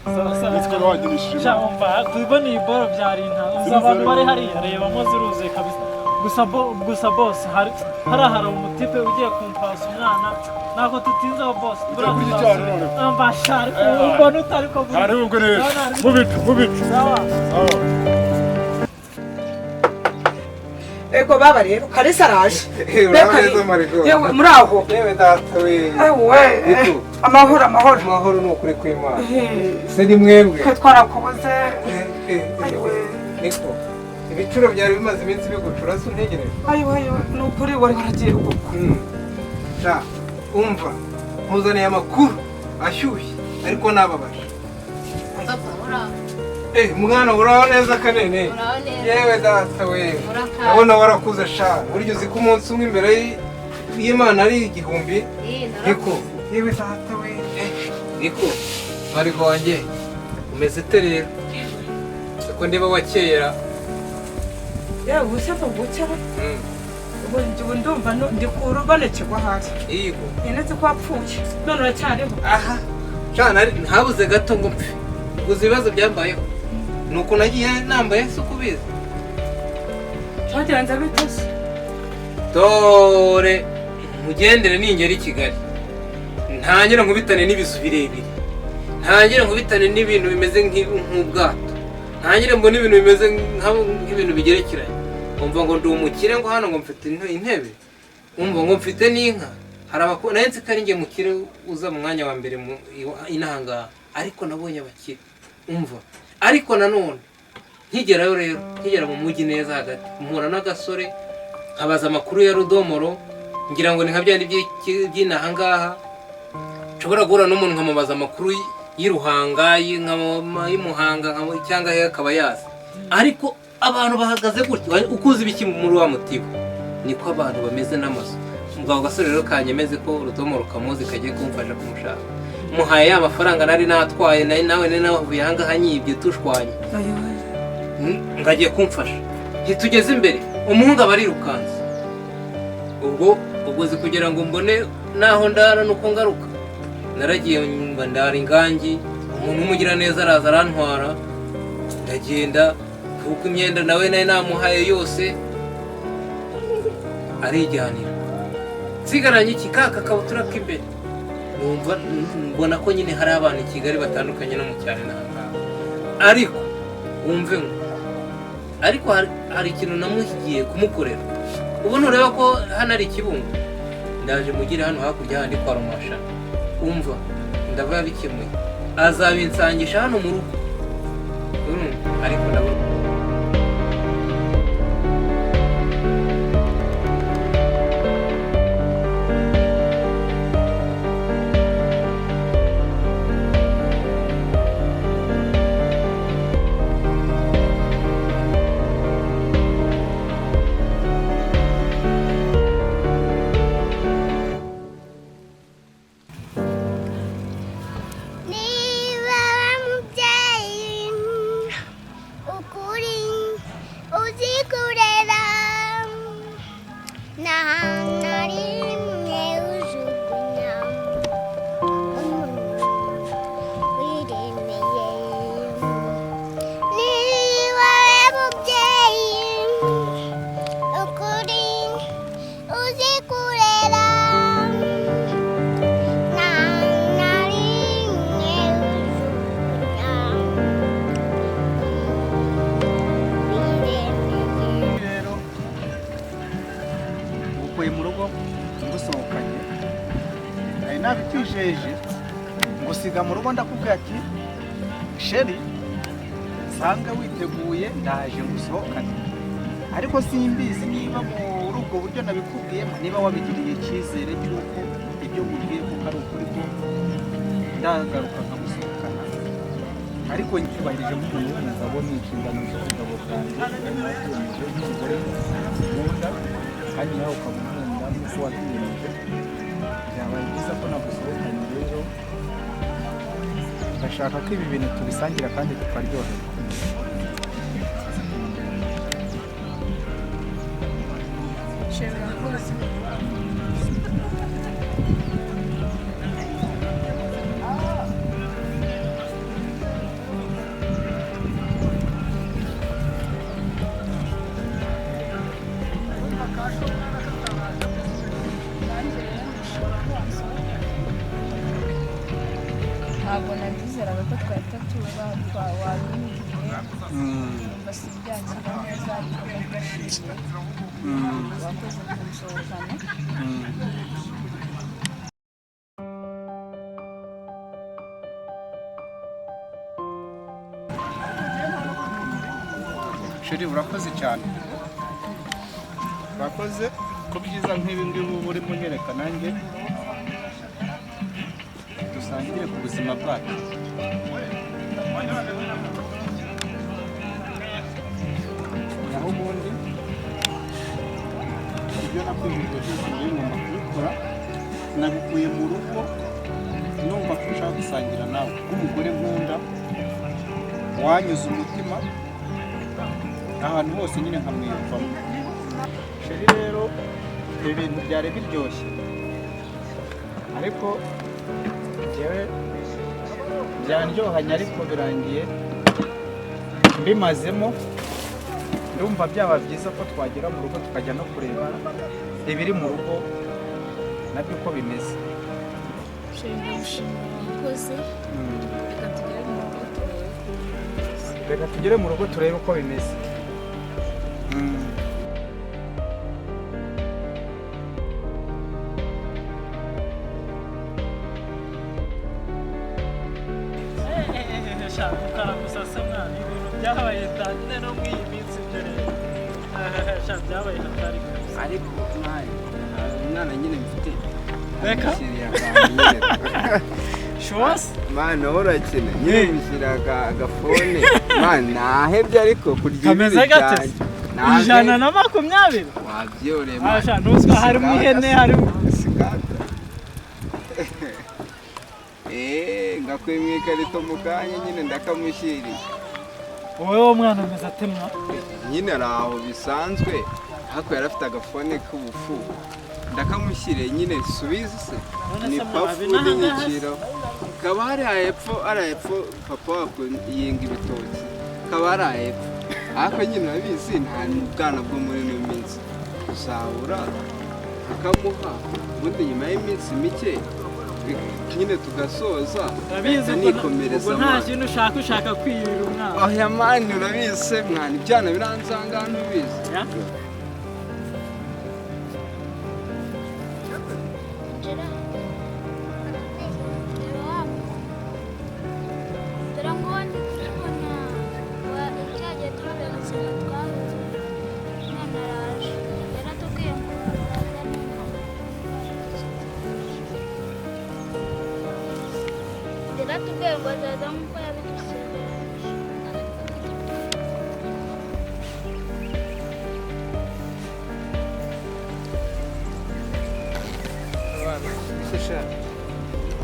nitwe wagirishije cyangwa kubona iyi boro byari inta uzi abantu bari hariya reba mo ziruzuye kabisa gusa boss hari umutipe ugiye kumpasa umwana nako tutinzaho boss mbashari ubona utari ko hari ubwo rero mubicu sawa ego baba rero Kalisa araje Urakoze Marigo. yewe muri aho Yewe data we. ewe amahoro Ni ukuri kw'Imana. Se ni mwebwe. twe twarakubuze Niko. Ibicuro byari bimaze iminsi bigucura se untegereje. ayiwe ni ukuri wari waragiye ubukwa Sha, umva. Muzaniye amakuru ashyushye ariko nababaje. Mwana uraho neza kanene. Yewe data we. Ndabona warakuze sha. Buryo uzi ko umunsi umwe imbere y'Imana ari igihumbi. Niko. Yewe data we. Niko. Marigo wanjye. Umeze ute rero? Ko ndeba wakera. yewe ushaka gukera ubu ndumva ndi kurubonekirwa hasi Yego. yenetse ko apfuye none uracyariho Aha. Shana ntabuze gato ngo mpfe. Uzi ibibazo byambayeho. Nuko nagiye nambaye se ukubizi. cyagenze bite se Dore mugendere ningera i Kigali. Ntangire nkubitane n'ibizu birebire. Ntangire nkubitane n'ibintu bimeze nk'ubwato. Ntangire mbona ibintu bimeze nk'ibintu bigerekeranye. Umva ngo ndi umukire ngo hano ngo mfite intebe. Umva ngo mfite n'inka. Hari abakona nzi ko ari nge mukire uza mu mwanya wa mbere mu inahanga ariko nabonye abakire. Umva ariko nanone nkigerayo rero nkigera mu mujyi neza hagati mpura n'agasore nkabaza amakuru ya Rudomoro ngira ngo ni nka byandi by'inaha ngaha nshobora guhura n'umuntu nkamubaza amakuru y'Iruhanga y'Imuhanga cyangwa he akaba yazi ariko abantu bahagaze gutyo ukuzi ibiki muri wa mutibo niko abantu bameze n'amaso umugabo gasore rero kanyemeze ko Rudomoro kamuzi kagiye kumfasha kumushaka muhaye amafaranga nari natwaye nawe navuye ahangaha nyibye tushwanye ngagiye kumfasha ntitugeze imbere umuhungu aba arirukanse ubwo zi kugira ngo mbone naho ndara nuko ngaruka naragiye ndara ingangi umuntu umugira neza araza arantwara ndagenda kuko imyenda nawe nari namuhaye yose arijyanira nsigaranye iki kabutura k'imbere mbona ko nyine hari abantu i Kigali batandukanye no mu cyane n'ahangaha ariko wumve ngo ariko hari ikintu namuhigiye kumukorera ubu ntureba ko hano ari ikibungo ndaje mugire hano hakurya handi kwa Rumasha umva ndava bikemuye azabinsangisha hano mu rugo ariko ndabona nabitwijeje ngusiga mu rugo ndakubwira ati sheri nsanga witeguye ndaje ngusohokane ariko simbizi niba muri ubwo buryo nabikubwiyemo niba wabigiriye icyizere cy'uko ibyo nkubwiye kuko ari ukuri ko ndagaruka nkagusohokana ariko nyubahirije nk'umuntu w'umugabo ni inshingano z'ubugabo bwanjye n'umugore nkunda kandi nawe ukaba nkunda nk'uko wabyiyemeje byabaye byiza ko nagusohokanye rero ndashaka ko ibi bintu tubisangira kandi tukaryoherwa nawe ko twahita tuza wabimubwiye numva sibyakira neza ariko ndashimye wakoze kunsohokana Sheri urakoze cyane urakoze ko byiza nk'ibi ngibi uba urimo unyereka nanjye dusangire ku buzima bwacu naho ubundi ibyo nakwigishije byose nari ngomba kubikora nabikuye mu rugo numva ko ushaka gusangira nawe nk'umugore nkunda wanyuze umutima ahantu hose nyine nkamwiyumvamo Sheri rero ibi bintu byari biryoshye ariko njyewe byanryohanye ariko birangiye mbimazemo ndumva byaba byiza ko twagera mu rugo tukajya no kureba ibiri mu rugo nabyo uko bimeze Sheri ndagushimira wakoze reka tugere mu rugo turebe uko bimeze Ukaramusasa mwana ibintu byabaye tangine no muri iyi minsi ibyo rero byabaye hatari kabisa ariko umwana nyine mfite reka shose mana urakina nyine mushyira agafone mana nahebye ariko kurya kameze gate ijana na 20 wabyoreye asha nuzwa harimo ihene harimo ngakuye mu ikarito mu kanya nyine ndakamushyiriye wowe wo mwana ameze atemwa nyine ari aho bisanzwe ariko yari afite agafone k'ubufu ndakamushyiriye nyine subizi se ni pafu n'inyikiro kaba hari hepfo papa wako yenga ibitoki kaba hari hepfo ariko nyine urabizi nta bwana bwo muri ino minsi uzahura akamuha ubundi nyuma y'iminsi mike nyine tugasoza nikomereza nta kintu ushaka kwiyira umwana oya mani urabizi mwana ibyana biranzanga hano ubizi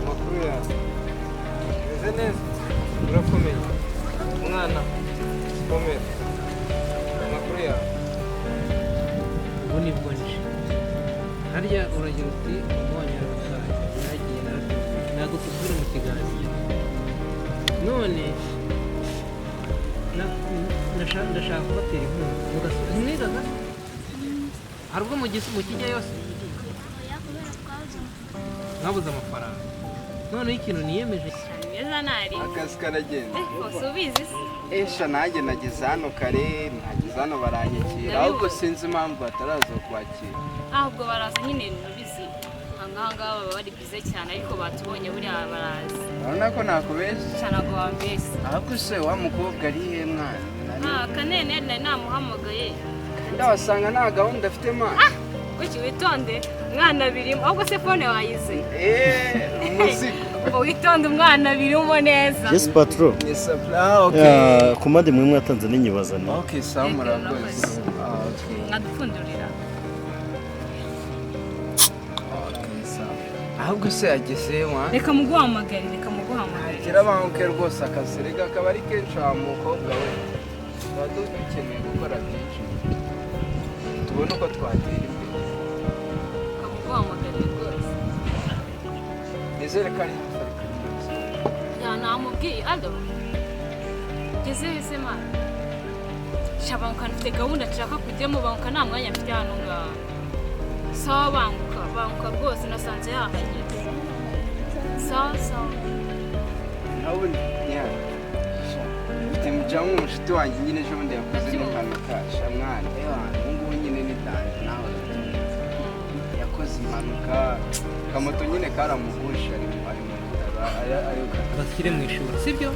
amakuru yawe meze neza urakomeye umwana komera amakuru yawe ubu ni bwo nje harya uragira uti umwanya rusange yagiye ntabwo tuzure mu kiganiro none ndashaka kubatera inkunga mugasubiza mwigaga hari ubwo mu kijya yose mwabuze amafaranga noneho ikintu niyemeje akazi karagenda usubizi esha nanjye nageze hano kare nageze hano baranyakira ahubwo sinzi impamvu bataraza kwakira ahubwo baraza nyine nubizi ahangaha baba bari bize cyane ariko batubonye buriya baraza urabona ko nakubeshya cyane ngo bambese ahubwo se wa mukobwa ari he mwana kanene nari namuhamagaye ndabasanga nta gahunda afite mwana kuki witonde umwana birimo ahubwo se fone wayize umuzigo witonde umwana birimo neza Yes patro. Yes okay. Kumande mwe mwatanze n'inyibazane. Okay sawa murakoze. Okay. Ngadufundurira. Okay sawa. Ahubwo se ageze wa? Reka muguhamagare. Kira banke rwose akaserega kabari kenshi wa mukobwa we. Bado dukeneye gukora byinshi. Tubona uko twatera imbere. Kamuguhamagare rwose. Nizere kari namubwiye alo ngeze hese mwana shabanguka mfite gahunda nshaka kujyamo banguka nta mwanya mfite hano ngaha sawa banguka rwose nasanze yahanye sawa abona mfite mujamu umushuti wanjye nyine ejo bundi yakoze n'impanuka shamwana ubu ngubu nyine ni danje nawe yakoze impanuka akamoto nyine karamugusha ari mu bitaro bashyire mu ishuri sibyo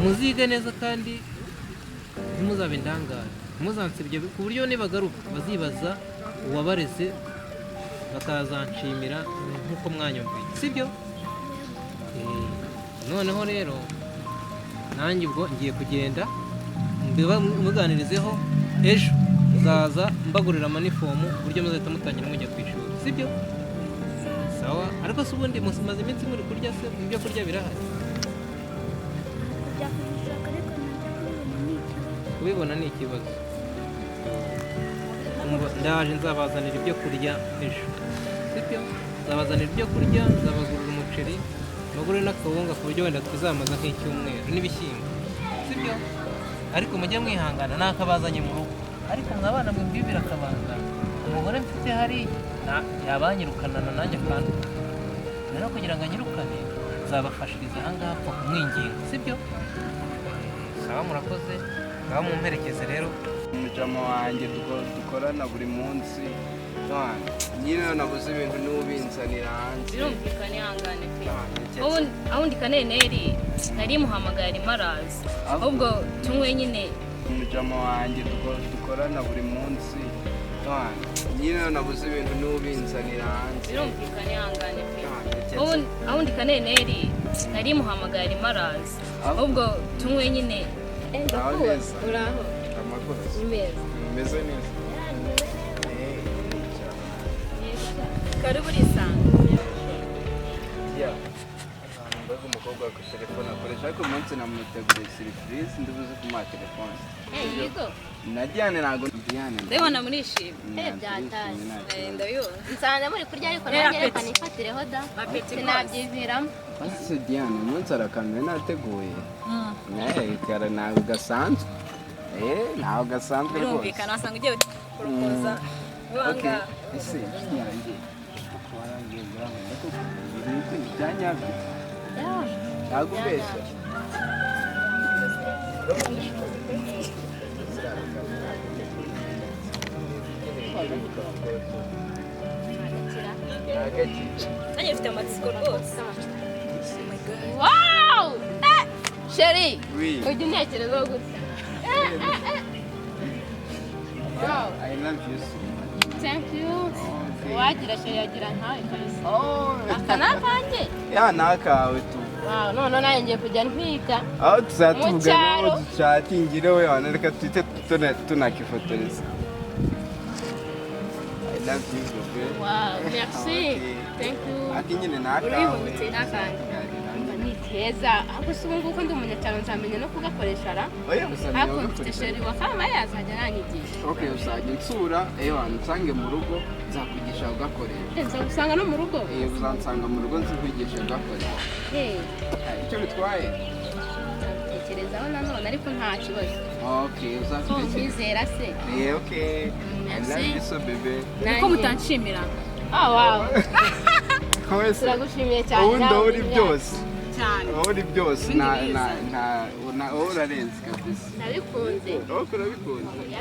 muzige neza kandi ntimuzabe indangare ntimuzansebye ku buryo nibagaruka bazibaza uwabareze bakazanshimira nk'uko mwanyumviye sibyo noneho rero nanjye ubwo ngiye kugenda muganirizeho ejo nzaza mbagurira amanifomu ku buryo muzahita mutangira mujya ku ishuri sibyo sawa ariko se ubundi mumaze iminsi muri kurya se ibyo kurya birahari kubibona ni ikibazo ndaje nzabazanira ibyo kurya ejo sibyo nzabazanira ibyo kurya nzabagurira umuceri bagurire n'akawunga ku buryo wenda tuzamaza nk'icyumweru n'ibishyimbo sibyo ariko mujye mwihangana nakabazanye mu rugo ariko mwabana mwibwibira akabanga umugore mfite hari yabanyirukanana nanjye kandi rero kugira ngo anyirukane nzabafashiriza ahangaha pfa kumwinginga sibyo sawa murakoze ngaho mumperekeze rero umujama wanjye dukorana buri munsi nyine nabuze ibintu n'ubinzanira hanze birumvikana ihangane pe ahundi kaneneri nari muhamagaye arimo araza ahubwo tunywe nyine umujama wanjye dukorana buri munsi nyine nabuze ibintu n'ubinzanira hanze birumvikana ihangane pe ahundi kaneneri nari muhamagaye arimo araza ahubwo tunywe nyine neza uraho amakuru meza meze neza karibu urisanga mbega umukobwa wa telefone akoresha ariko umunsi namuteguriye siripurize ndibuze kumuha telefone yego na Diane ntabwo Diane ndabona murishimye byataye ndabibona nsanga muri kurya ariko nanjye reka nifatireho da sinabyiviramo ese Diane umunsi arakanwe nateguye kara ntabwo gasanzwe ntabwo gasanzwe rwose birumvikana wasanga ugiye kurokoza ibanga ese yanjye byanyabyo ntabwo mbeshya nanjye mfite amatsiko rwose wawu sheri Oui. ujya untekerezaho gutya I love you so much. thank you wagira sheri yagira nkawe kabisa aka ni akanjye ya ni akawe tu none nawe ngiye kujya ntwika aho tuzatuvugana cyaro. aho ducatingire we reka tuhite tunakifotoreza I love you bebe wow merci thank you aki nyine ni akawe urihutse n'akanjye ni keza ahubwo si ubu ngubu ko ndi umunyacyaro nzamenya no kugakoresha ra oya gusa ariko mfite sheri wakama yazajya aranyigisha okay uzajya nsura nsange mu rugo nzakwigisha kugakoresha nzagusanga no mu rugo uzansanga mu rugo nzikwigisha kugakoresha icyo bitwaye nzagutekerezaho nanone ariko nta kibazo okay ko uzafite ubyizera se okay I love you so bebe uko mutanshimira wow wese turagushimiye cyane ubundi aho uri byose cyane aho uri byose wowe urarenze kabisa nabikunze wowe urabikunze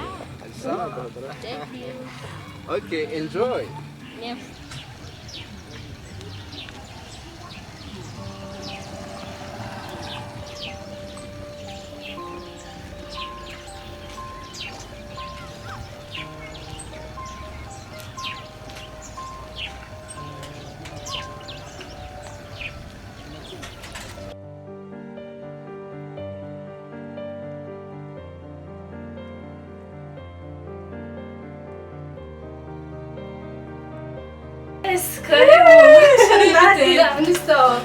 sawa thank you okay enjoy yes Karibu. Ndi so